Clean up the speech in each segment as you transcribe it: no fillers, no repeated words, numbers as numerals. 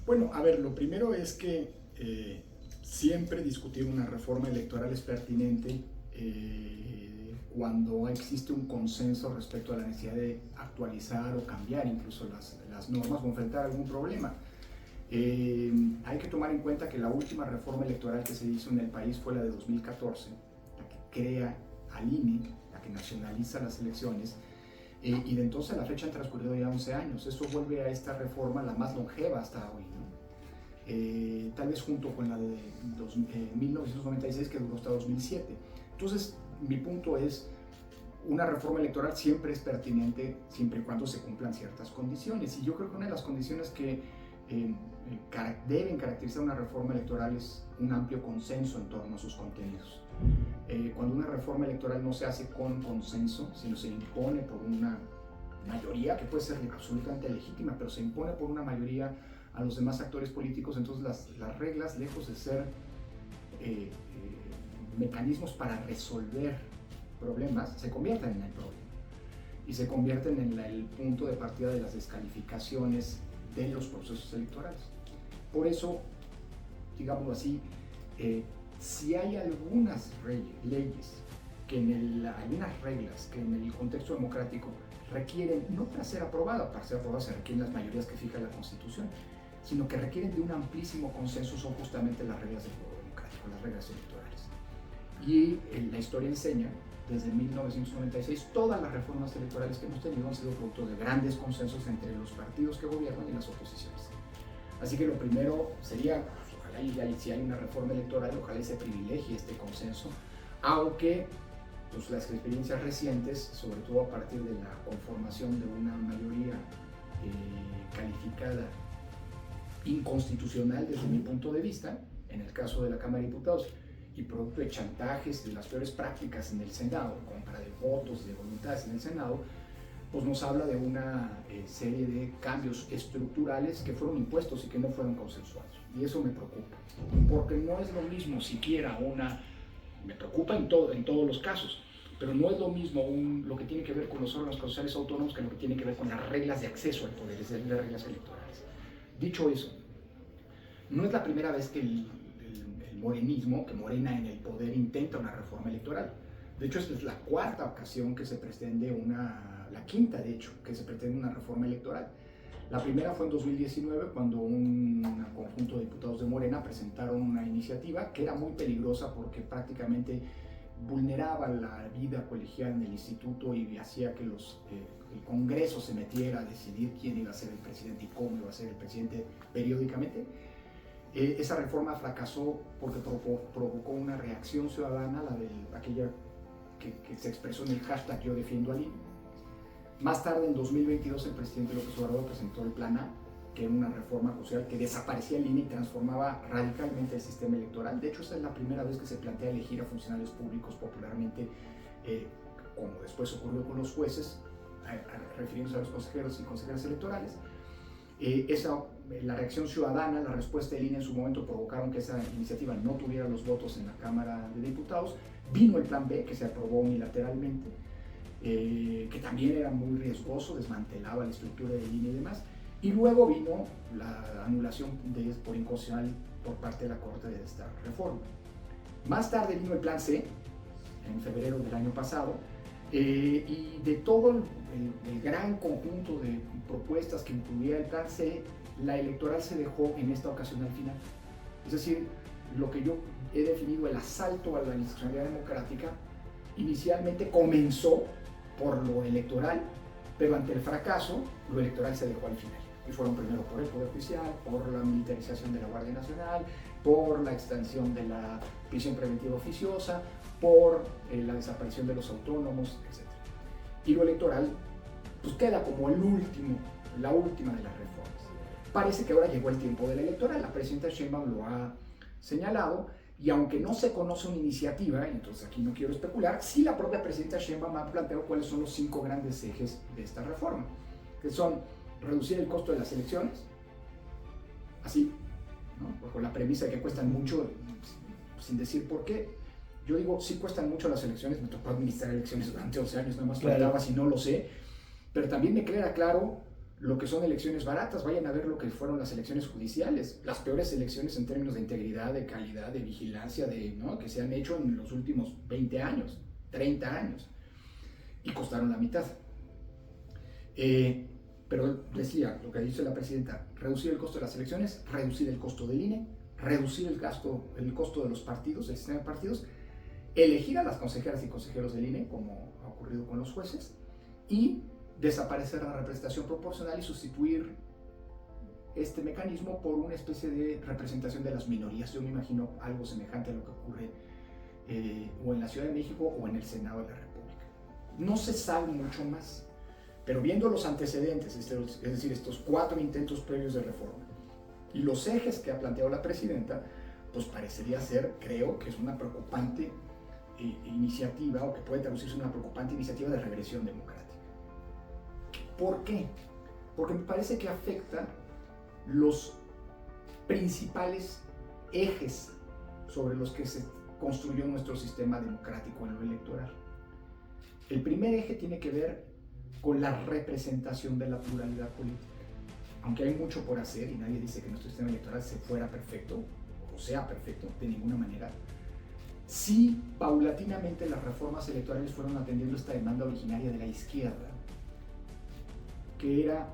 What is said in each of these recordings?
Bueno, a ver, lo primero es que siempre discutir una reforma electoral es pertinente cuando existe un consenso respecto a la necesidad de actualizar o cambiar incluso las normas o enfrentar algún problema. Hay que tomar en cuenta que la última reforma electoral que se hizo en el país fue la de 2014, la que crea al INE, la que nacionaliza las elecciones, y de entonces a la fecha han transcurrido ya 11 años. Eso vuelve a esta reforma la más longeva hasta hoy, ¿no? Tal vez junto con la de 1996, que duró hasta 2007. Entonces, mi punto es, una reforma electoral siempre es pertinente siempre y cuando se cumplan ciertas condiciones. Y yo creo que una de las condiciones que deben caracterizar una reforma electoral es un amplio consenso en torno a sus contenidos. Cuando una reforma electoral no se hace con consenso, sino se impone por una mayoría, que puede ser absolutamente legítima, pero se impone por una mayoría a los demás actores políticos, entonces las reglas, lejos de ser mecanismos para resolver problemas, se convierten en el problema y se convierten en el punto de partida de las descalificaciones de los procesos electorales. Por eso, digámoslo así, si hay algunas leyes, algunas reglas que en el contexto democrático requieren, no para ser aprobadas se requieren las mayorías que fija la Constitución, sino que requieren de un amplísimo consenso, son justamente las reglas del juego democrático, las reglas electorales. Y la historia enseña, desde 1996, todas las reformas electorales que hemos tenido han sido producto de grandes consensos entre los partidos que gobiernan y las oposiciones. Así que lo primero sería, pues, ojalá si hay una reforma electoral, ojalá se privilegie este consenso, aunque pues, las experiencias recientes, sobre todo a partir de la conformación de una mayoría calificada inconstitucional desde mi punto de vista, en el caso de la Cámara de Diputados, y producto de chantajes, de las peores prácticas en el Senado, compra de votos, de voluntades en el Senado, pues nos habla de una serie de cambios estructurales que fueron impuestos y que no fueron consensuados. Y eso me preocupa, porque no es lo mismo siquiera me preocupa en todos los casos, pero no es lo mismo lo que tiene que ver con los órganos constitucionales autónomos que lo que tiene que ver con las reglas de acceso al poder, es decir, las reglas electorales. Dicho eso, no es la primera vez que el morenismo, que Morena en el poder intenta una reforma electoral. De hecho, esta es la cuarta ocasión que se pretende la quinta de hecho, que se pretende una reforma electoral. La primera fue en 2019, cuando un conjunto de diputados de Morena presentaron una iniciativa que era muy peligrosa porque prácticamente vulneraba la vida colegial en el instituto y hacía que el Congreso se metiera a decidir quién iba a ser el presidente y cómo iba a ser el presidente periódicamente. Esa reforma fracasó porque provocó una reacción ciudadana, aquella que se expresó en el hashtag Yo Defiendo al INE. Más tarde, en 2022, el presidente López Obrador presentó el Plan A, que era una reforma crucial que desaparecía el INE y transformaba radicalmente el sistema electoral. De hecho, esta es la primera vez que se plantea elegir a funcionarios públicos popularmente, como después ocurrió con los jueces, refiriéndose a los consejeros y consejeras electorales. La reacción ciudadana, la respuesta del INE en su momento provocaron que esa iniciativa no tuviera los votos en la Cámara de Diputados. Vino el Plan B, que se aprobó unilateralmente, que también era muy riesgoso, desmantelaba la estructura del INE y demás. Y luego vino la anulación por inconstitucional por parte de la Corte de esta reforma. Más tarde vino el Plan C, en febrero del año pasado, y de todo el gran conjunto de propuestas que incluía el Plan C, la electoral se dejó en esta ocasión al final. Es decir, lo que yo he definido el asalto a la institucionalidad democrática, inicialmente comenzó por lo electoral, pero ante el fracaso, lo electoral se dejó al final. Y fueron primero por el Poder Judicial, por la militarización de la Guardia Nacional, por la extensión de la prisión preventiva oficiosa, por la desaparición de los autónomos, etc. Y lo electoral pues queda como la última de las reformas. Parece que ahora llegó el tiempo de la electoral, la presidenta Sheinbaum lo ha señalado, y aunque no se conoce una iniciativa, y entonces aquí no quiero especular, sí la propia presidenta Sheinbaum ha planteado cuáles son los 5 grandes ejes de esta reforma, que son reducir el costo de las elecciones, así, ¿no? Con la premisa de que cuestan mucho, sin decir por qué. Yo digo, sí cuestan mucho las elecciones, me tocó administrar elecciones durante 11 años, no más faltaba si no lo sé, pero también me queda claro lo que son elecciones baratas, vayan a ver lo que fueron las elecciones judiciales, las peores elecciones en términos de integridad, de calidad, de vigilancia, ¿no? Que se han hecho en los últimos 20 años, 30 años, y costaron la mitad. Pero decía, lo que dice la presidenta, reducir el costo de las elecciones, reducir el costo del INE, reducir el costo de los partidos, del sistema de partidos, elegir a las consejeras y consejeros del INE, como ha ocurrido con los jueces, y desaparecer la representación proporcional y sustituir este mecanismo por una especie de representación de las minorías. Yo me imagino algo semejante a lo que ocurre o en la Ciudad de México o en el Senado de la República. No se sabe mucho más, pero viendo los antecedentes, es decir, estos 4 intentos previos de reforma y los ejes que ha planteado la presidenta, pues parecería ser, creo que es una preocupante iniciativa, o que puede traducirse en una preocupante iniciativa de regresión democrática. ¿Por qué? Porque me parece que afecta los principales ejes sobre los que se construyó nuestro sistema democrático en lo electoral. El primer eje tiene que ver con la representación de la pluralidad política. Aunque hay mucho por hacer y nadie dice que nuestro sistema electoral se fuera perfecto o sea perfecto de ninguna manera, sí paulatinamente las reformas electorales fueron atendiendo esta demanda originaria de la izquierda, que era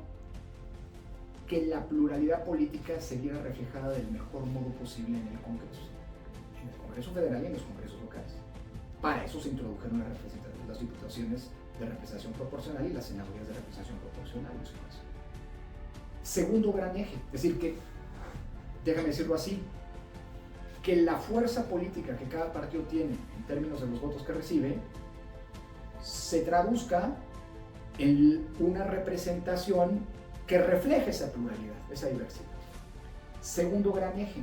que la pluralidad política se viera reflejada del mejor modo posible en el Congreso Federal y en los congresos locales. Para eso se introdujeron las diputaciones de representación proporcional y las senadurías de representación proporcional. Segundo gran eje, es decir que, déjame decirlo así, que la fuerza política que cada partido tiene en términos de los votos que recibe se traduzca en una representación que refleje esa pluralidad, esa diversidad. Segundo gran eje,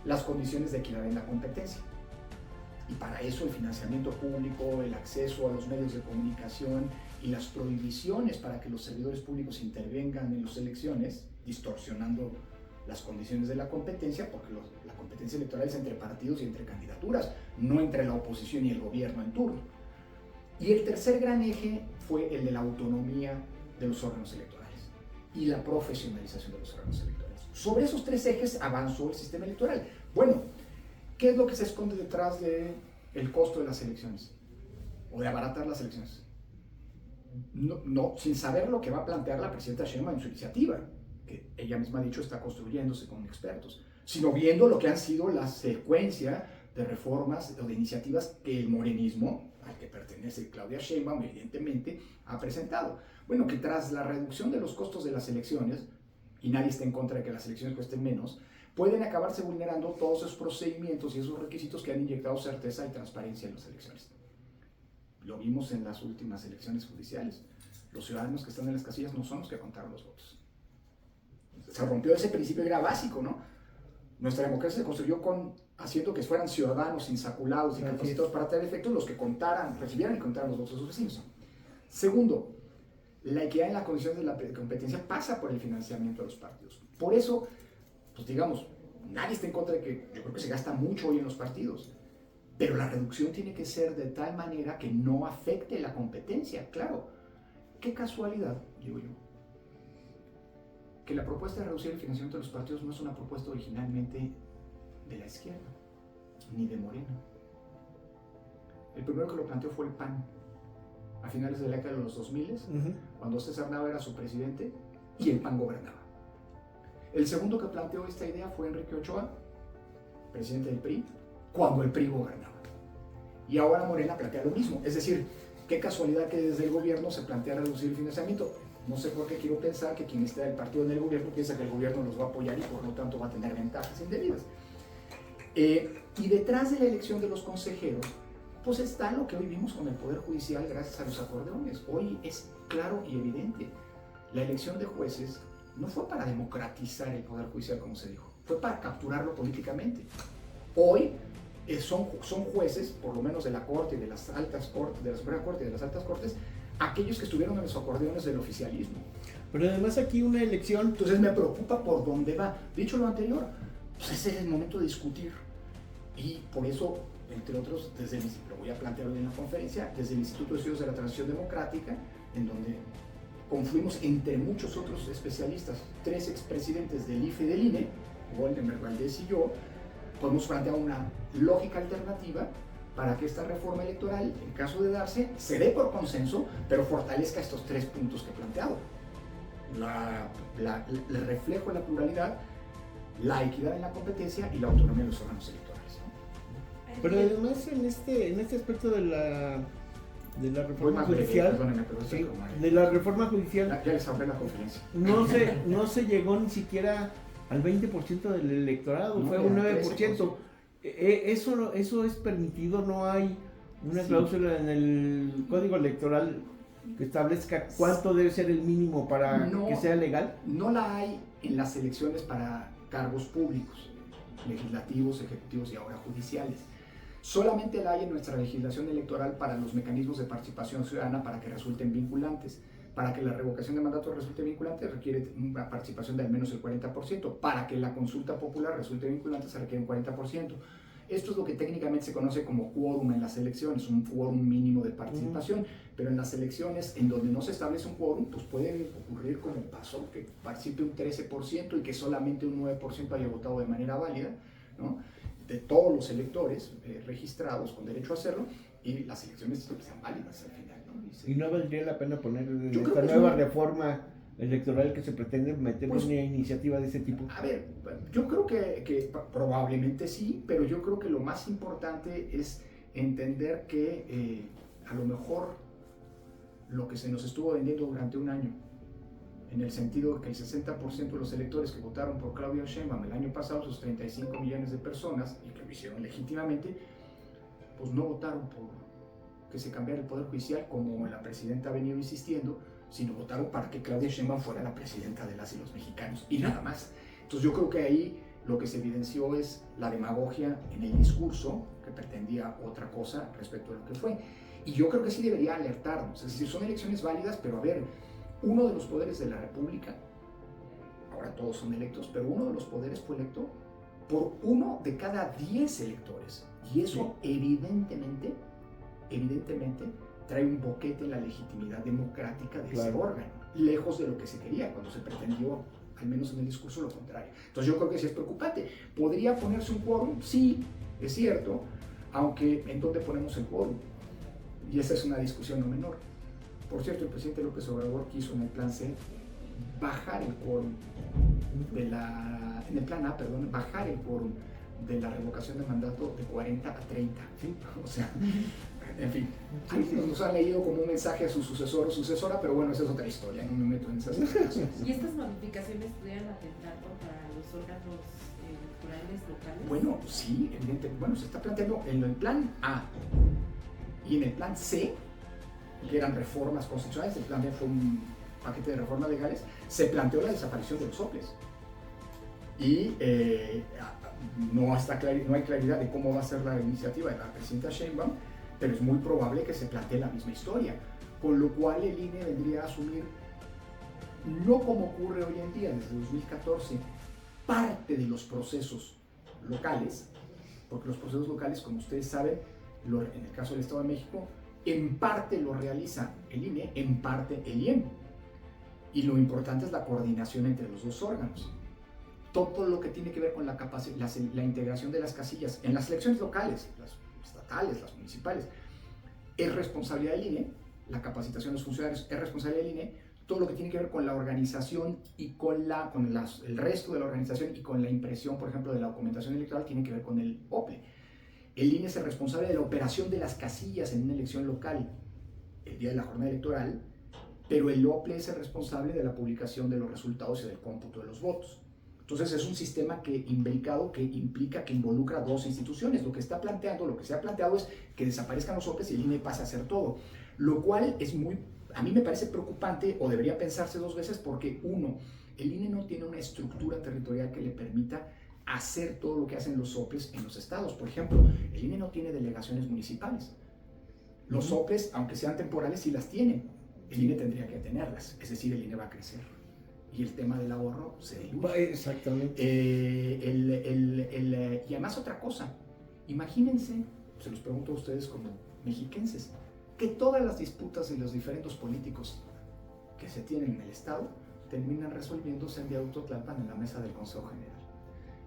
las condiciones de equidad en la competencia. Y para eso el financiamiento público, el acceso a los medios de comunicación y las prohibiciones para que los servidores públicos intervengan en las elecciones, distorsionando las condiciones de la competencia, porque la competencia electoral es entre partidos y entre candidaturas, no entre la oposición y el gobierno en turno. Y el tercer gran eje fue el de la autonomía de los órganos electorales y la profesionalización de los órganos electorales. Sobre esos 3 ejes avanzó el sistema electoral. Bueno, ¿qué es lo que se esconde detrás del costo de las elecciones? O de abaratar las elecciones. No, sin saber lo que va a plantear la presidenta Sheinbaum en su iniciativa, que ella misma ha dicho está construyéndose con expertos, sino viendo lo que han sido la secuencia de reformas o de iniciativas que el morenismo, al que pertenece Claudia Sheinbaum, evidentemente ha presentado. Bueno, que tras la reducción de los costos de las elecciones, y nadie está en contra de que las elecciones cuesten menos, pueden acabarse vulnerando todos esos procedimientos y esos requisitos que han inyectado certeza y transparencia en las elecciones. Lo vimos en las últimas elecciones judiciales. Los ciudadanos que están en las casillas no son los que contaron los votos. Se rompió ese principio, era básico, ¿no? Nuestra democracia se construyó haciendo que fueran ciudadanos insaculados y capacitados para tener efectos los que recibieran y contaran los votos de sus vecinos. Segundo, la equidad en la condición de la competencia pasa por el financiamiento de los partidos. Por eso, pues digamos, nadie está en contra de que yo creo que se gasta mucho hoy en los partidos, pero la reducción tiene que ser de tal manera que no afecte la competencia, claro. Qué casualidad, digo yo, que la propuesta de reducir el financiamiento de los partidos no es una propuesta originalmente de la izquierda, ni de Morena. El primero que lo planteó fue el PAN, a finales de la década de los 2000, cuando César Nava era su presidente y el PAN gobernaba. El segundo que planteó esta idea fue Enrique Ochoa, presidente del PRI, cuando el PRI gobernaba. Y ahora Morena plantea lo mismo, es decir, qué casualidad que desde el gobierno se plantea reducir el financiamiento. No sé por qué quiero pensar que quien está del partido en el gobierno piensa que el gobierno los va a apoyar y por lo tanto va a tener ventajas indebidas. Y detrás de la elección de los consejeros, pues está lo que hoy vimos con el Poder Judicial gracias a los acordeones. Hoy es claro y evidente, la elección de jueces no fue para democratizar el Poder Judicial como se dijo, fue para capturarlo políticamente. Hoy son jueces, por lo menos de la Corte y de las altas cortes, de la Suprema Corte y de las altas cortes, aquellos que estuvieron en los acordeones del oficialismo. Pero además aquí una elección... Entonces me preocupa por dónde va. Dicho lo anterior, pues ese es el momento de discutir. Y por eso, entre otros, lo voy a plantear hoy en la conferencia, desde el Instituto de Estudios de la Transición Democrática, en donde confluimos entre muchos otros especialistas, 3 expresidentes del IFE y del INE, Goldenberg, Valdés y yo, podemos plantear una lógica alternativa para que esta reforma electoral, en caso de darse, se dé por consenso, pero fortalezca estos 3 puntos que he planteado. El reflejo de la pluralidad, la equidad en la competencia y la autonomía de los órganos electorales, ¿no? Pero además en este aspecto de la reforma judicial, sí, de la reforma judicial, ya les hablé en la conferencia. No se llegó ni siquiera al 20% del electorado, No, fue un 13%. 9%. Eso es permitido, no hay una cláusula en el Código Electoral que establezca cuánto debe ser el mínimo para que sea legal. No la hay en las elecciones para cargos públicos, legislativos, ejecutivos y ahora judiciales. Solamente la hay en nuestra legislación electoral para los mecanismos de participación ciudadana para que resulten vinculantes. Para que la revocación de mandato resulte vinculante requiere una participación de al menos el 40%. Para que la consulta popular resulte vinculante se requiere un 40%. Esto es lo que técnicamente se conoce como quórum en las elecciones, un quórum mínimo de participación. Pero en las elecciones en donde no se establece un quórum, pues puede ocurrir como pasó, que participe un 13% y que solamente un 9% haya votado de manera válida, ¿no? De todos los electores registrados con derecho a hacerlo, y las elecciones sean válidas al final, ¿no? ¿Y no valdría la pena poner esta nueva reforma electoral que se pretende meter una iniciativa de ese tipo? A ver, yo creo que probablemente sí, pero yo creo que lo más importante es entender que a lo mejor lo que se nos estuvo vendiendo durante un año, en el sentido de que el 60% de los electores que votaron por Claudia Sheinbaum el año pasado, sus 35 millones de personas, y que lo hicieron legítimamente, pues no votaron por que se cambiara el Poder Judicial, como la presidenta ha venido insistiendo, sino votaron para que Claudia Sheinbaum fuera la presidenta de las y los mexicanos, y nada más. Entonces yo creo que ahí lo que se evidenció es la demagogia en el discurso, que pretendía otra cosa respecto a lo que fue. Y yo creo que sí debería alertarnos, es decir, son elecciones válidas, pero a ver, uno de los poderes de la República, ahora todos son electos, pero uno de los poderes fue electo por 1 de cada 10 electores. Y eso evidentemente trae un boquete en la legitimidad democrática de ese órgano, lejos de lo que se quería cuando se pretendió, al menos en el discurso, lo contrario. Entonces yo creo que sí es preocupante. ¿Podría ponerse un quórum? Sí, es cierto, aunque ¿en dónde ponemos el quórum? Y esa es una discusión no menor. Por cierto, el presidente López Obrador quiso en el plan C bajar el quórum en el plan A, bajar el quórum de la revocación de mandato de 40 a 30. ¿Sí? O sea, en fin, nos han leído como un mensaje a su sucesor o sucesora, pero bueno, esa es otra historia, no me meto en esas cosas. ¿Y estas modificaciones podrían atentar contra los órganos electorales locales? Bueno, sí, evidentemente. Bueno, se está planteando en el plan A y en el plan C, que eran reformas constitucionales, el plan B fue un paquete de reformas legales, se planteó la desaparición de los soples. Y no hay claridad de cómo va a ser la iniciativa de la presidenta Sheinbaum, pero es muy probable que se plantee la misma historia, con lo cual el INE vendría a asumir, no como ocurre hoy en día, desde 2014, parte de los procesos locales, porque los procesos locales, como ustedes saben, en el caso del Estado de México, en parte lo realiza el INE, en parte el IEM. Y lo importante es la coordinación entre los dos órganos. Todo lo que tiene que ver con la integración de las casillas en las elecciones locales, las estatales, las municipales, es responsabilidad del INE, la capacitación de los funcionarios es responsabilidad del INE, todo lo que tiene que ver con la organización y con el resto de la organización y con la impresión, por ejemplo, de la documentación electoral, tiene que ver con el OPLE. El INE es el responsable de la operación de las casillas en una elección local el día de la jornada electoral, pero el OPLE es el responsable de la publicación de los resultados y del cómputo de los votos. Entonces es un sistema imbricado que implica, que involucra dos instituciones. Lo que se ha planteado es que desaparezcan los OPLEs y el INE pase a hacer todo, lo cual a mí me parece preocupante, o debería pensarse dos veces, porque uno, el INE no tiene una estructura territorial que le permita hacer todo lo que hacen los OPLEs en los estados. Por ejemplo, el INE no tiene delegaciones municipales. Los OPLEs, aunque sean temporales, sí las tienen. El INE tendría que tenerlas, es decir, el INE va a crecer. Y el tema del ahorro se diluye. Exactamente. Y además otra cosa, imagínense, se los pregunto a ustedes como mexiquenses, que todas las disputas de los diferentes políticos que se tienen en el Estado terminan resolviéndose en Viaducto Tlalpan en la mesa del Consejo General.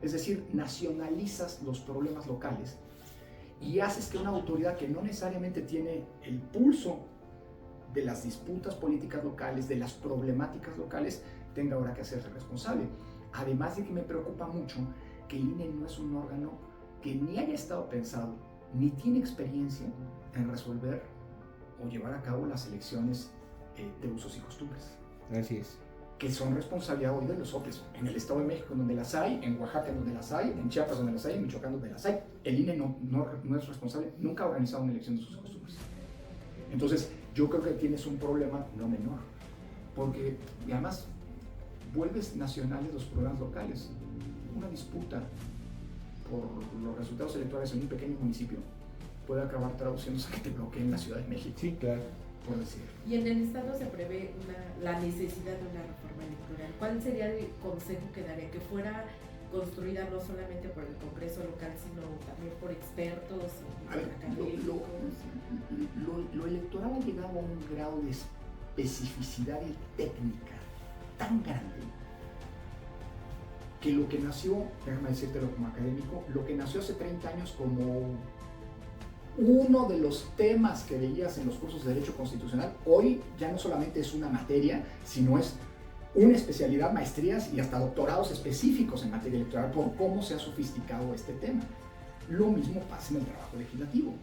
Es decir, nacionalizas los problemas locales y haces que una autoridad que no necesariamente tiene el pulso de las disputas políticas locales, de las problemáticas locales, tenga ahora que hacerse responsable. Además de que me preocupa mucho que el INE no es un órgano que ni haya estado pensado, ni tiene experiencia en resolver o llevar a cabo las elecciones de usos y costumbres. Así es. Que son responsabilidad hoy de los OPLES. En el Estado de México, donde las hay, en Oaxaca, donde las hay, en Chiapas, donde las hay, en Michoacán, donde las hay. El INE no es responsable, nunca ha organizado una elección de usos y costumbres. Entonces, yo creo que tienes un problema no menor, porque y además vuelves nacionales los problemas locales. Una disputa por los resultados electorales en un pequeño municipio puede acabar traduciéndose a que te bloqueen la Ciudad de México. Sí, claro. Por decir. Y en el Estado se prevé la necesidad de una reforma electoral. ¿Cuál sería el consejo que daría? Que fuera construida no solamente por el Congreso local, sino también por expertos y académicos. Lo electoral ha llegado a un grado de especificidad y técnica tan grande que lo que nació, déjame decírtelo como académico, lo que nació hace 30 años como uno de los temas que veías en los cursos de Derecho Constitucional, hoy ya no solamente es una materia, sino es una especialidad, maestrías y hasta doctorados específicos en materia electoral por cómo se ha sofisticado este tema. Lo mismo pasa en el trabajo legislativo.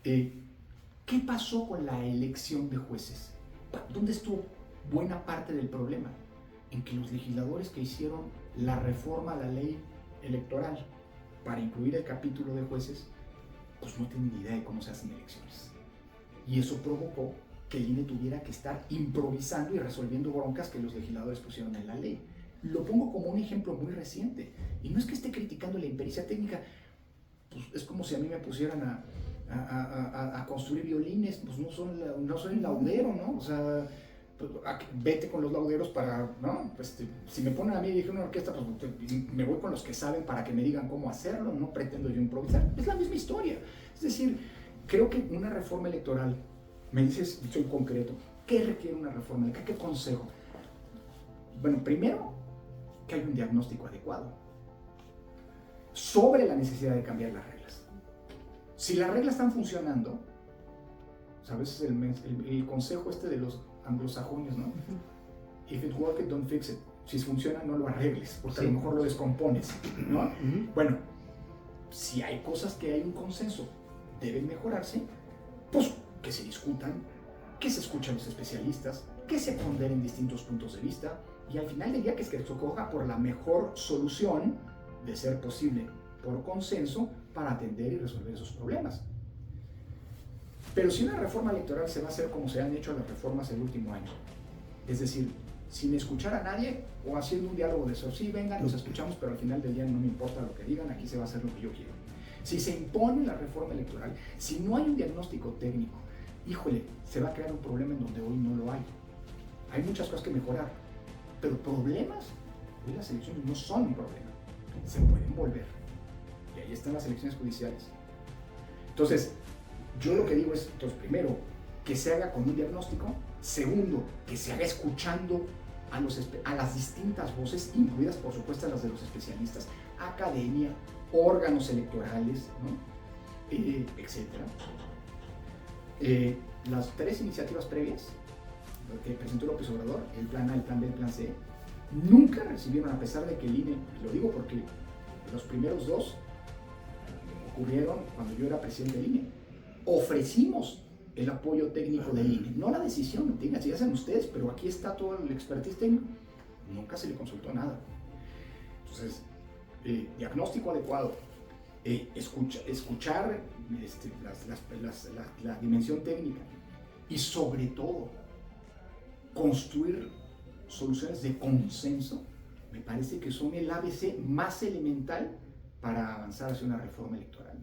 ¿Qué pasó con la elección de jueces? ¿Dónde estuvo buena parte del problema? En que los legisladores que hicieron la reforma a la ley electoral para incluir el capítulo de jueces, pues no tienen ni idea de cómo se hacen elecciones. Y eso provocó que el INE tuviera que estar improvisando y resolviendo broncas que los legisladores pusieron en la ley. Lo pongo como un ejemplo muy reciente. Y no es que esté criticando la impericia técnica, pues es como si a mí me pusieran a construir violines, pues no soy el laudero, ¿no? O sea, pues, vete con los lauderos para, ¿no? Pues, si me ponen a mí a dirigir una orquesta, pues me voy con los que saben para que me digan cómo hacerlo, no pretendo yo improvisar. Es la misma historia. Es decir, creo que una reforma electoral, me dices, soy concreto, ¿qué requiere una reforma electoral? ¿Qué consejo? Bueno, primero, que haya un diagnóstico adecuado sobre la necesidad de cambiar las reglas. Si las reglas están funcionando, ¿sabes? El consejo de los anglosajones, ¿no? If it works, don't fix it. Si funciona, no lo arregles, porque sí, a lo mejor lo descompones, ¿no? Bueno, si hay cosas que hay un consenso, deben mejorarse, pues que se discutan, que se escuchen los especialistas, que se ponderen distintos puntos de vista, y al final del día que se escoja por la mejor solución, de ser posible, por consenso, para atender y resolver esos problemas. Pero si una reforma electoral se va a hacer como se han hecho las reformas el último año, es decir, sin escuchar a nadie o haciendo un diálogo de eso, sí, vengan, los escuchamos, pero al final del día no me importa lo que digan, aquí se va a hacer lo que yo quiero. Si se impone la reforma electoral, si no hay un diagnóstico técnico, híjole, se va a crear un problema en donde hoy no lo hay. Hay muchas cosas que mejorar, pero problemas, hoy las elecciones no son un problema, se pueden volver. Y ahí están las elecciones judiciales. Entonces, yo lo que digo es, entonces, primero, que se haga con un diagnóstico. Segundo, que se haga escuchando a las distintas voces, incluidas por supuesto las de los especialistas, academia, órganos electorales, ¿no? Etcétera. Las tres iniciativas previas que presentó López Obrador, el plan A, el plan B, el plan C, nunca recibieron, a pesar de que el INE, y lo digo porque los primeros dos ocurrieron cuando yo era presidente del INE, ofrecimos el apoyo técnico del INE, no la decisión, digan si hacen ustedes, pero aquí está todo el expertise técnico, nunca se le consultó nada. Entonces, diagnóstico adecuado, escuchar la dimensión técnica y sobre todo construir soluciones de consenso, me parece que son el ABC más elemental para avanzar hacia una reforma electoral.